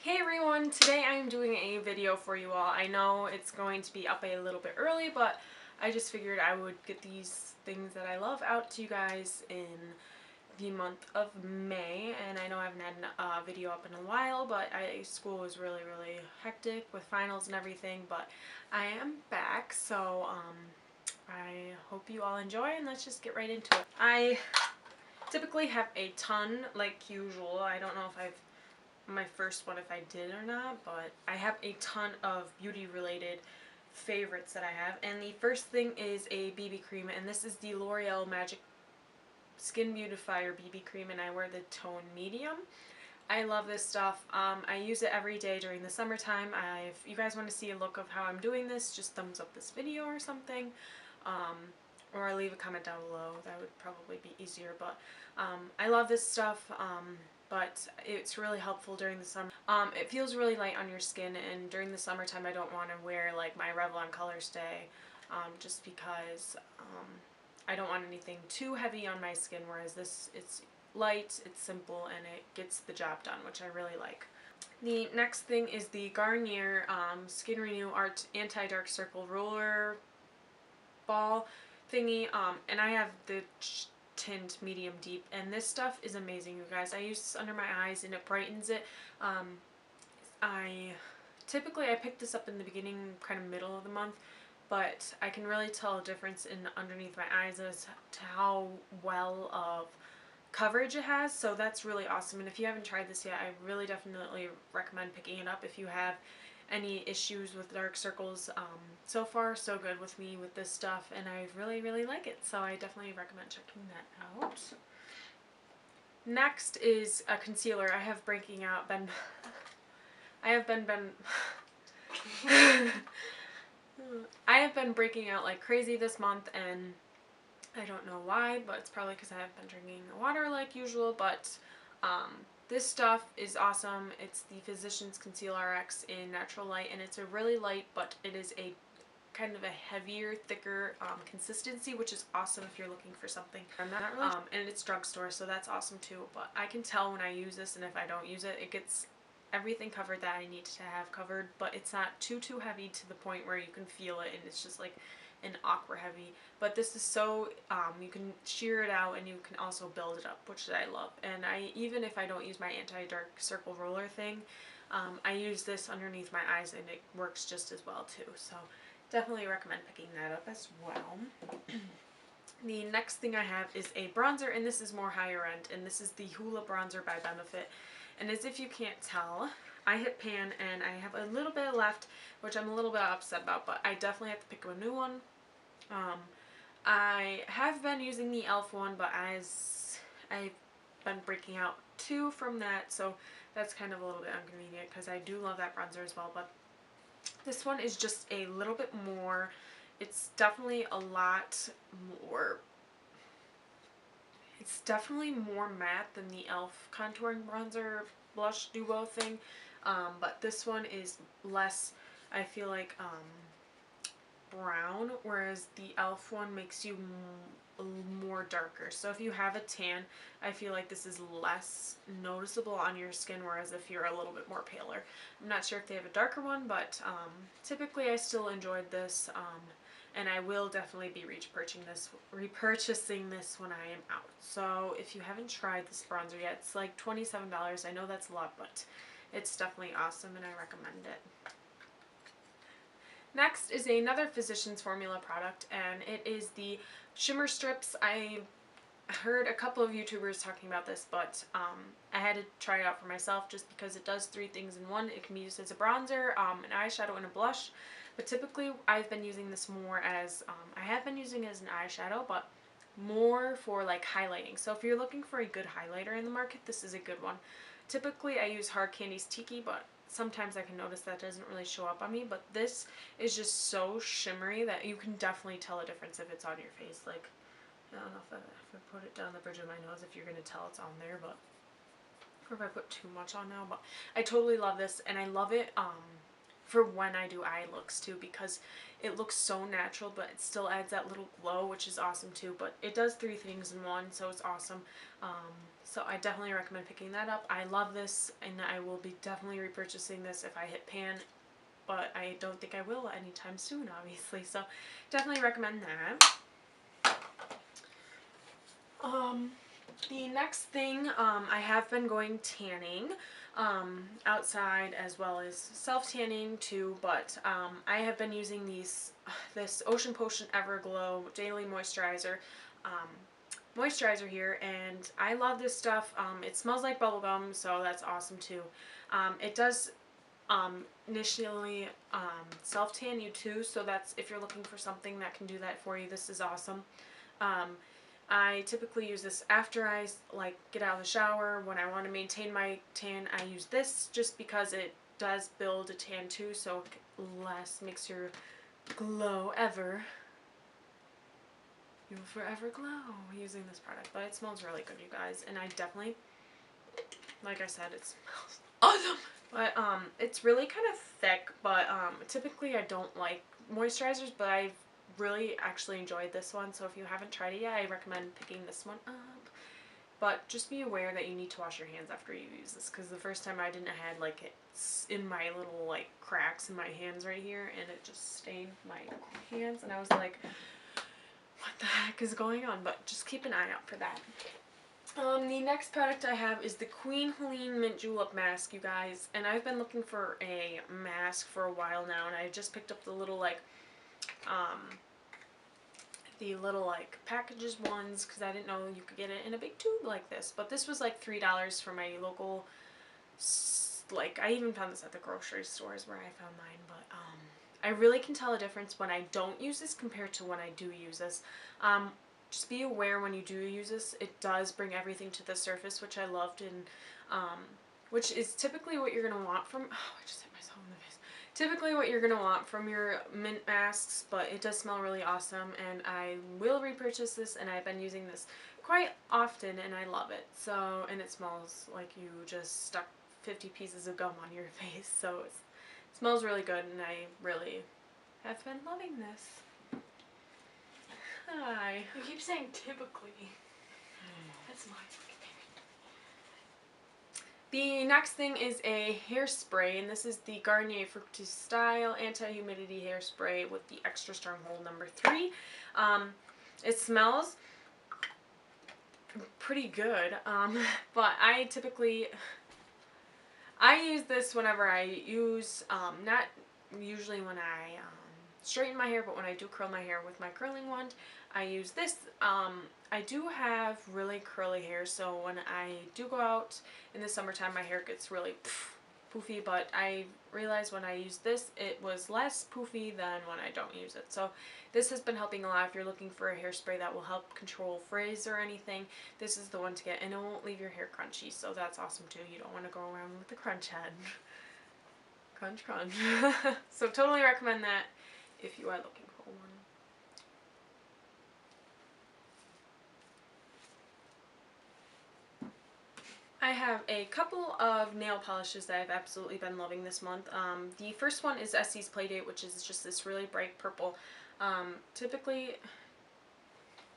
Hey everyone, today I am doing a video for you all. I know it's going to be up a little bit early, but I just figured I would get these things that I love out to you guys in the month of May. And I know I haven't had a video up in a while, but school was really hectic with finals and everything, but I am back, so I hope you all enjoy, and let's just get right into it. I typically have a ton, like usual. I don't know if I've my first one if I did or not, but I have a ton of beauty related favorites that I have, and the first thing is a BB cream, and this is the L'Oreal Magic Skin Beautifier BB cream, and I wear the tone medium. I love this stuff. I use it every day during the summertime. If you guys want to see a look of how I'm doing this, just thumbs up this video or something, or leave a comment down below. That would probably be easier, but I love this stuff. But it's really helpful during the summer. It feels really light on your skin, and during the summertime I don't want to wear like my Revlon Color Stay, just because I don't want anything too heavy on my skin, whereas this, it's light, it's simple, and it gets the job done, which I really like. The next thing is the Garnier Skin Renew Art Anti-Dark Circle Roller Ball thingy, and I have the tint medium deep, and this stuff is amazing, you guys. I use this under my eyes and it brightens it. I pick this up in the beginning, kind of middle of the month, but I can really tell a difference in underneath my eyes as to how well of coverage it has, so that's really awesome. And if you haven't tried this yet, I really definitely recommend picking it up if you have any issues with dark circles. So far so good with me with this stuff, and I really like it, so I definitely recommend checking that out. Next is a concealer. I have been breaking out like crazy this month, and I don't know why, but it's probably because I have been drinking water like usual, but this stuff is awesome. It's the Physicians Conceal RX in Natural Light, and it's a really light, but it is a kind of a heavier, thicker consistency, which is awesome if you're looking for something. I'm not really and it's drugstore, so that's awesome too, but I can tell when I use this, and if I don't use it, it gets everything covered that I need to have covered, but it's not too heavy to the point where you can feel it and it's just like an aqua heavy. But this is so you can sheer it out, and you can also build it up, which I love. And even if I don't use my anti-dark circle roller thing, I use this underneath my eyes, and it works just as well too, so definitely recommend picking that up as well. The next thing I have is a bronzer, and this is more higher end, and this is the Hoola Bronzer by Benefit. And as if you can't tell, I hit pan and I have a little bit left, which I'm a little bit upset about, but I definitely have to pick a new one. I have been using the e.l.f. one, but as I've been breaking out too from that, so that's kind of a little bit inconvenient because I do love that bronzer as well. But this one is just a little bit more, it's definitely a lot more, it's definitely more matte than the e.l.f. contouring bronzer blush duo thing, but this one is less, I feel like, brown, whereas the e.l.f. one makes you more darker. So if you have a tan, I feel like this is less noticeable on your skin, whereas if you're a little bit more paler. I'm not sure if they have a darker one, but typically I still enjoyed this, and I will definitely be repurchasing this when I am out. So if you haven't tried this bronzer yet, it's like $27. I know that's a lot, but it's definitely awesome, and I recommend it. Next is another Physicians Formula product, and it is the Shimmer Strips. I heard a couple of YouTubers talking about this, but I had to try it out for myself just because it does 3 things in one. It can be used as a bronzer, an eyeshadow, and a blush. But typically I've been using this more as, I have been using it as an eyeshadow, but more for like highlighting. So if you're looking for a good highlighter in the market, this is a good one. Typically I use Hard Candy's Tiki, but sometimes I can notice that doesn't really show up on me, but this is just so shimmery that you can definitely tell a difference if it's on your face. Like, I don't know if I put it down the bridge of my nose, if you're going to tell it's on there, but, or if I put too much on now, but I totally love this, and I love it for when I do eye looks too, because it looks so natural, but it still adds that little glow, which is awesome too. But it does 3 things in one, so it's awesome. So I definitely recommend picking that up. I love this, and I will be definitely repurchasing this if I hit pan, but I don't think I will anytime soon, obviously. So definitely recommend that. The next thing, I have been going tanning outside as well as self-tanning too, but I have been using this Ocean Potion Everglow Daily Moisturizer here, and I love this stuff. It smells like bubblegum, so that's awesome too. It does initially self-tan you too, so that's, if you're looking for something that can do that for you, this is awesome. I typically use this after I get out of the shower. When I want to maintain my tan, I use this just because it does build a tan too, so it makes your glow ever. You will forever glow using this product. But it smells really good, you guys, and I definitely, like I said, it smells awesome. But it's really kind of thick, but typically I don't like moisturizers, but I've really actually enjoyed this one, so if you haven't tried it yet, I recommend picking this one up. But just be aware that you need to wash your hands after you use this, because the first time I didn't, I had it's in my little cracks in my hands right here, and it just stained my hands, and I was like, what the heck is going on? But just keep an eye out for that. The next product I have is the Queen Helene Mint Julep Mask, you guys, and I've been looking for a mask for a while now, and I just picked up the little packages ones, because I didn't know you could get it in a big tube like this. But this was like $3 for my local, I even found this at the grocery stores where I found mine. But I really can tell a difference when I don't use this compared to when I do use this. Just be aware when you do use this, it does bring everything to the surface, which I loved, and which is typically what you're going to want from, I just hit myself in the face. Typically what you're going to want from your mint masks, but it does smell really awesome, and I will repurchase this, and I've been using this quite often, and I love it. So, and it smells like you just stuck 50 pieces of gum on your face, so it smells really good, and I really have been loving this. Hi. You keep saying typically. That's my The next thing is a hairspray, and this is the Garnier Fructis Style Anti-Humidity Hairspray with the Extra Strong Hold number 3. It smells pretty good, but I use this whenever I use, not usually when I straighten my hair, but when I do curl my hair with my curling wand, I use this. I do have really curly hair, so when I do go out in the summertime, my hair gets really poofy, but I realized when I use this, it was less poofy than when I don't use it. So this has been helping a lot. If you're looking for a hairspray that will help control frizz or anything, this is the one to get, and it won't leave your hair crunchy, so that's awesome too. You don't want to go around with the crunch head. Crunch, crunch. So totally recommend that if you are looking for one. I have a couple of nail polishes that I've absolutely been loving this month. The first one is Essie's Playdate, which is just this really bright purple.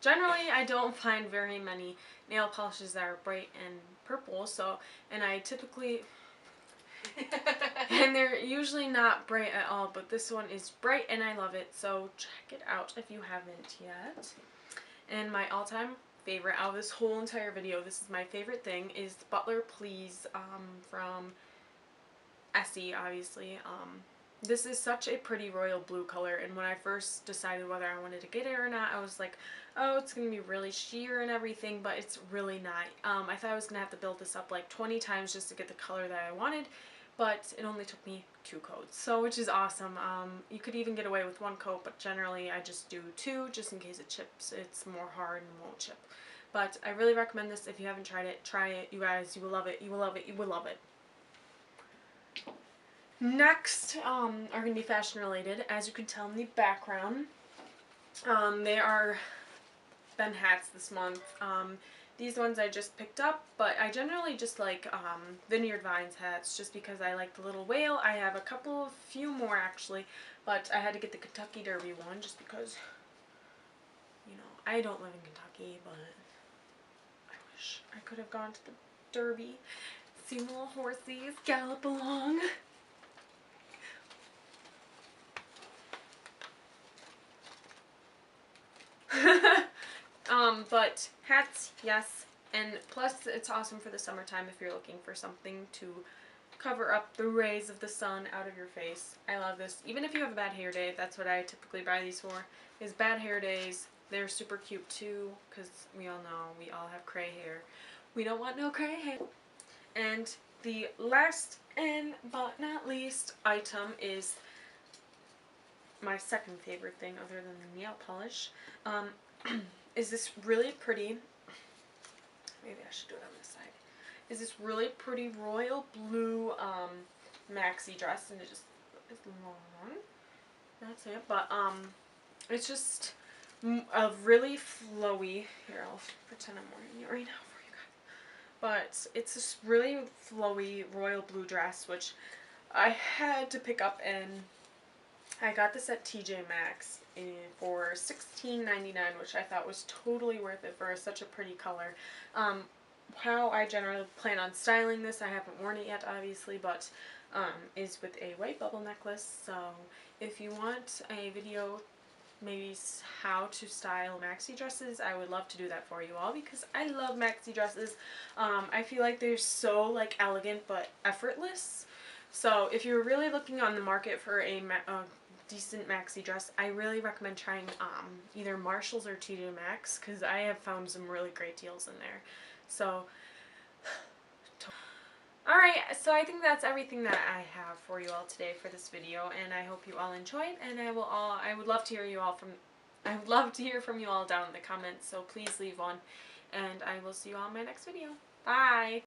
Generally, I don't find very many nail polishes that are bright and purple, and I typically... and they're usually not bright at all, but this one is bright and I love it, so check it out if you haven't yet. And my all-time favorite out of this whole entire video, this is my favorite thing, is Butler Please from Essie, obviously. This is such a pretty royal blue color, and when I first decided whether I wanted to get it or not, I was like, oh, it's going to be really sheer and everything, but it's really not. I thought I was going to have to build this up like 20 times just to get the color that I wanted, but it only took me 2 coats, so which is awesome. You could even get away with 1 coat, but generally I just do 2 just in case it chips. It's more hard and won't chip. But I really recommend this. If you haven't tried it, try it. You guys, you will love it. You will love it. You will love it. Next are going to be fashion related. As you can tell in the background, they are Ben hats this month. These ones I just picked up, but I generally just like Vineyard Vines hats just because I like the little whale. I have few more actually, but I had to get the Kentucky Derby one just because, you know, I don't live in Kentucky, but I wish I could have gone to the Derby, seen little horses gallop along. But hats, yes, and plus it's awesome for the summertime if you're looking for something to cover up the rays of the sun out of your face. I love this. Even if you have a bad hair day, that's what I typically buy these for, is bad hair days. They're super cute too, because we all know we all have gray hair. We don't want no gray hair. And the last and but not least item is my second favorite thing other than the nail polish. Is this really pretty, maybe I should do it on this side, is this really pretty royal blue maxi dress, and it just is long. That's it, but it's just a really flowy, here I'll pretend I'm wearing it right now for you guys, but it's this really flowy royal blue dress, which I had to pick up, and I got this at TJ Maxx for $16.99, which I thought was totally worth it for such a pretty color. How I generally plan on styling this, I haven't worn it yet obviously, but is with a white bubble necklace. So if you want a video maybe how to style maxi dresses, I would love to do that for you all because I love maxi dresses. I feel like they're so like elegant but effortless. So if you're really looking on the market for a decent maxi dress, I really recommend trying either Marshalls or TJ Maxx because I have found some really great deals in there. So, alright, so I think that's everything that I have for you all today for this video, and I hope you all enjoyed, and I would love to hear from you all down in the comments, so please leave one, and I will see you all in my next video. Bye!